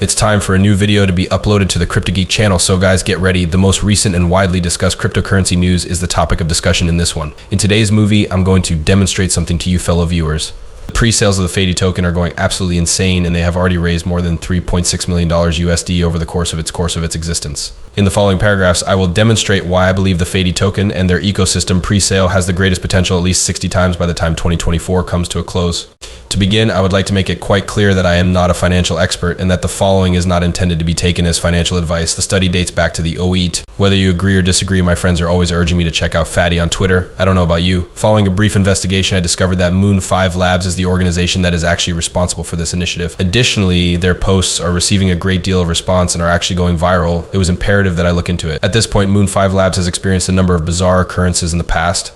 It's time for a new video to be uploaded to the Crypto Geek channel, so guys, get ready. The most recent and widely discussed cryptocurrency news is the topic of discussion in this one. In today's movie, I'm going to demonstrate something to you fellow viewers. The pre-sales of the Fati token are going absolutely insane, and they have already raised more than $3.6 million USD over the course of its existence. In the following paragraphs, I will demonstrate why I believe the Fati token and their ecosystem pre-sale has the greatest potential at least 60 times by the time 2024 comes to a close. To begin, I would like to make it quite clear that I am not a financial expert and that the following is not intended to be taken as financial advice. The study dates back to the 08. Whether you agree or disagree, my friends are always urging me to check out Fati on Twitter. I don't know about you. Following a brief investigation, I discovered that Moon 5 Labs is the organization that is actually responsible for this initiative. Additionally, their posts are receiving a great deal of response and are actually going viral. It was imperative that I look into it. At this point, Moon 5 Labs has experienced a number of bizarre occurrences in the past.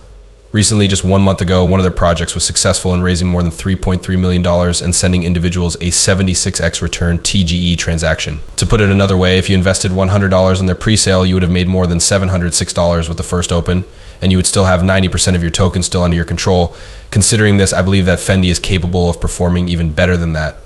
Recently, just 1 month ago, one of their projects was successful in raising more than $3.3 million and sending individuals a 76x return TGE transaction. To put it another way, if you invested $100 in their pre-sale, you would have made more than $706 with the first open, and you would still have 90% of your tokens still under your control. Considering this, I believe that Fendi is capable of performing even better than that.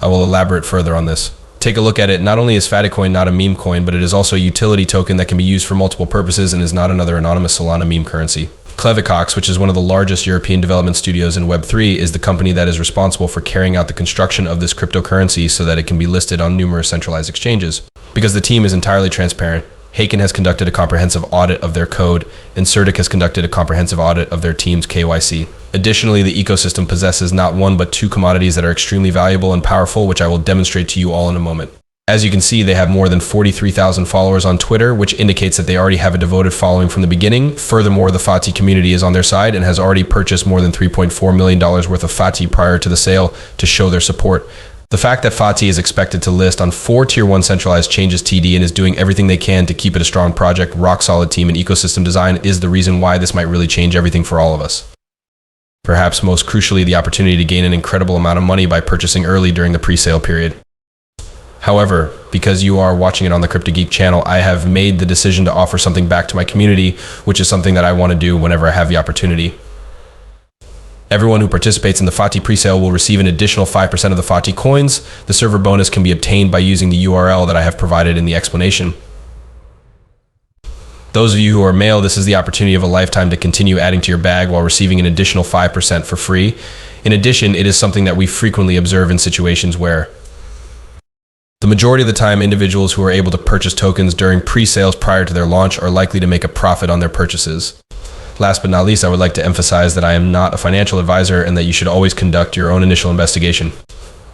I will elaborate further on this. Take a look at it. Not only is Fati coin not a meme coin, but it is also a utility token that can be used for multiple purposes and is not another anonymous Solana meme currency. XRP, which is one of the largest European development studios in Web3, is the company that is responsible for carrying out the construction of this cryptocurrency so that it can be listed on numerous centralized exchanges. Because the team is entirely transparent, Haken has conducted a comprehensive audit of their code, and Certic has conducted a comprehensive audit of their team's KYC. Additionally, the ecosystem possesses not one but two commodities that are extremely valuable and powerful, which I will demonstrate to you all in a moment. As you can see, they have more than 43,000 followers on Twitter, which indicates that they already have a devoted following from the beginning. Furthermore, the Fati community is on their side and has already purchased more than $3.4 million worth of Fati prior to the sale to show their support. The fact that Fati is expected to list on 4 Tier 1 centralized exchanges TD and is doing everything they can to keep it a strong project, rock solid team, and ecosystem design is the reason why this might really change everything for all of us. Perhaps most crucially, the opportunity to gain an incredible amount of money by purchasing early during the pre-sale period. However, because you are watching it on the Crypto Geek channel, I have made the decision to offer something back to my community, which is something that I want to do whenever I have the opportunity. Everyone who participates in the Fati presale will receive an additional 5% of the Fati coins. The server bonus can be obtained by using the URL that I have provided in the explanation. Those of you who are male, this is the opportunity of a lifetime to continue adding to your bag while receiving an additional 5% for free. In addition, it is something that we frequently observe in situations where the majority of the time, individuals who are able to purchase tokens during pre-sales prior to their launch are likely to make a profit on their purchases. Last but not least, I would like to emphasize that I am not a financial advisor and that you should always conduct your own initial investigation.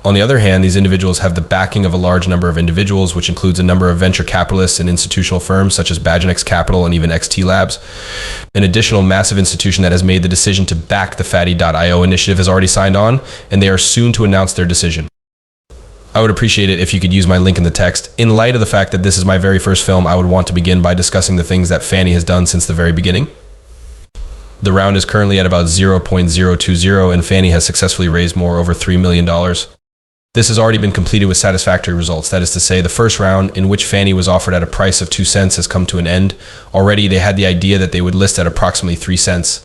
On the other hand, these individuals have the backing of a large number of individuals, which includes a number of venture capitalists and institutional firms such as Us.Thankx Capital and even XT Labs. An additional massive institution that has made the decision to back the Fati.io initiative has already signed on, and they are soon to announce their decision. I would appreciate it if you could use my link in the text. In light of the fact that this is my very first film, I would want to begin by discussing the things that Fani has done since the very beginning. The round is currently at about 0.020, and Fani has successfully raised over $3 million. This has already been completed with satisfactory results. That is to say, the first round, in which Fani was offered at a price of 2 cents, has come to an end. Already, they had the idea that they would list at approximately 3 cents.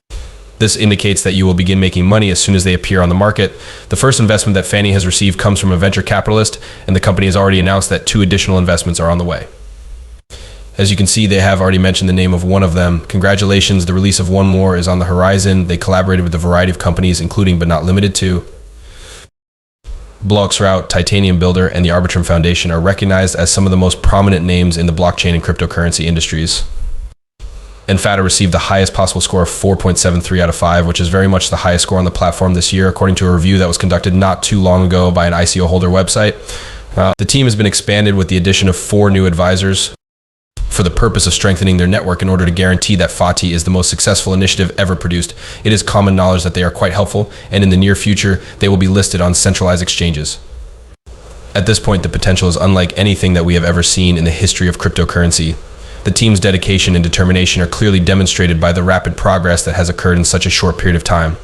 This indicates that you will begin making money as soon as they appear on the market. The first investment that Fani has received comes from a venture capitalist, and the company has already announced that 2 additional investments are on the way. As you can see, they have already mentioned the name of one of them. Congratulations, the release of one more is on the horizon. They collaborated with a variety of companies, including but not limited to Bloxroute, Titanium Builder, and the Arbitrum Foundation are recognized as some of the most prominent names in the blockchain and cryptocurrency industries. And Fata received the highest possible score of 4.73 out of 5, which is very much the highest score on the platform this year, according to a review that was conducted not too long ago by an ICO holder website. The team has been expanded with the addition of 4 new advisors for the purpose of strengthening their network in order to guarantee that Fati is the most successful initiative ever produced. It is common knowledge that they are quite helpful, and in the near future, they will be listed on centralized exchanges. At this point, the potential is unlike anything that we have ever seen in the history of cryptocurrency. The team's dedication and determination are clearly demonstrated by the rapid progress that has occurred in such a short period of time.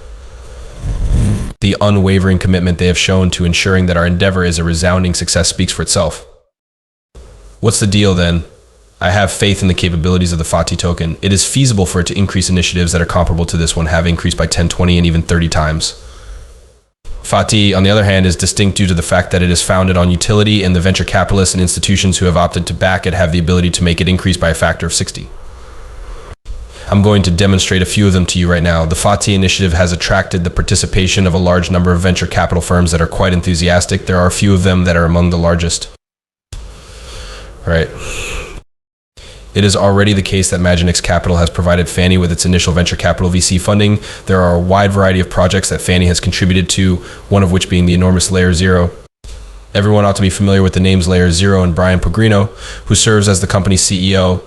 The unwavering commitment they have shown to ensuring that our endeavor is a resounding success speaks for itself. What's the deal then? I have faith in the capabilities of the Fati token. It is feasible for it to increase initiatives that are comparable to this one have increased by 10, 20, and even 30 times. FATI, on the other hand, is distinct due to the fact that it is founded on utility, and the venture capitalists and institutions who have opted to back it have the ability to make it increase by a factor of 60. I'm going to demonstrate a few of them to you right now. The FATI initiative has attracted the participation of a large number of venture capital firms that are quite enthusiastic. There are a few of them that are among the largest. Right. It is already the case that Imaginex Capital has provided Fannie with its initial venture capital VC funding. There are a wide variety of projects that Fannie has contributed to, one of which being the enormous Layer Zero. Everyone ought to be familiar with the names Layer Zero and Brian Pellegrino, who serves as the company's CEO.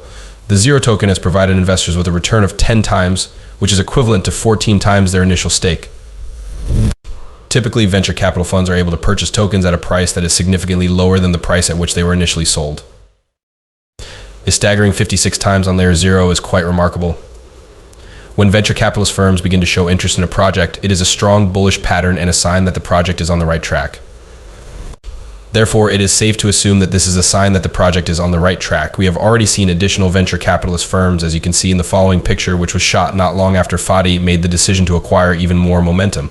The Zero token has provided investors with a return of 10 times, which is equivalent to 14 times their initial stake. Typically, venture capital funds are able to purchase tokens at a price that is significantly lower than the price at which they were initially sold. A staggering 56 times on Layer Zero is quite remarkable. When venture capitalist firms begin to show interest in a project, it is a strong bullish pattern and a sign that the project is on the right track. Therefore, it is safe to assume that this is a sign that the project is on the right track. We have already seen additional venture capitalist firms, as you can see in the following picture, which was shot not long after FATI made the decision to acquire even more momentum.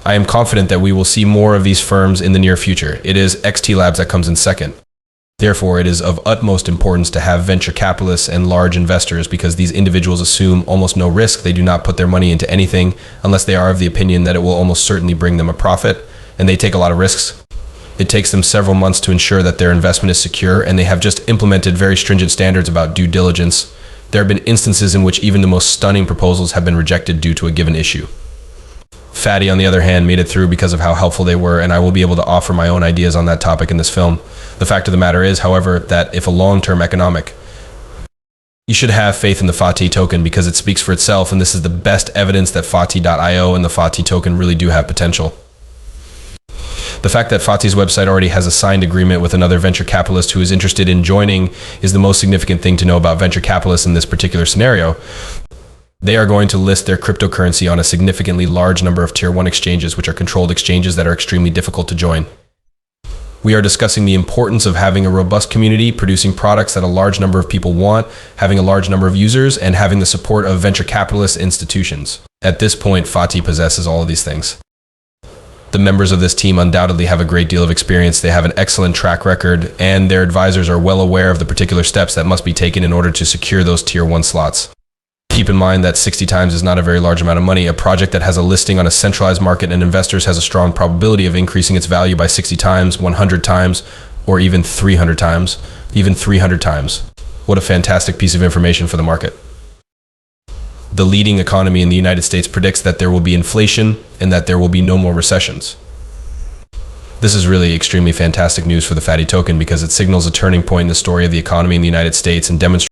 I am confident that we will see more of these firms in the near future. It is XT Labs that comes in second. Therefore, it is of utmost importance to have venture capitalists and large investors, because these individuals assume almost no risk. They do not put their money into anything unless they are of the opinion that it will almost certainly bring them a profit, and they take a lot of risks. It takes them several months to ensure that their investment is secure, and they have just implemented very stringent standards about due diligence. There have been instances in which even the most stunning proposals have been rejected due to a given issue. FATI, on the other hand, made it through because of how helpful they were, and I will be able to offer my own ideas on that topic in this film. The fact of the matter is, however, that if a long-term economic, you should have faith in the FATI token because it speaks for itself, and this is the best evidence that FATI.io and the FATI token really do have potential. The fact that FATI's website already has a signed agreement with another venture capitalist who is interested in joining is the most significant thing to know about venture capitalists in this particular scenario. They are going to list their cryptocurrency on a significantly large number of Tier 1 exchanges, which are controlled exchanges that are extremely difficult to join. We are discussing the importance of having a robust community, producing products that a large number of people want, having a large number of users, and having the support of venture capitalist institutions. At this point, FATI possesses all of these things. The members of this team undoubtedly have a great deal of experience. They have an excellent track record, and their advisors are well aware of the particular steps that must be taken in order to secure those Tier 1 slots. Keep in mind that 60 times is not a very large amount of money. A project that has a listing on a centralized market and investors has a strong probability of increasing its value by 60 times, 100 times, or even 300 times. Even 300 times. What a fantastic piece of information for the market. The leading economy in the United States predicts that there will be inflation and that there will be no more recessions. This is really extremely fantastic news for the FATI token because it signals a turning point in the story of the economy in the United States and demonstrates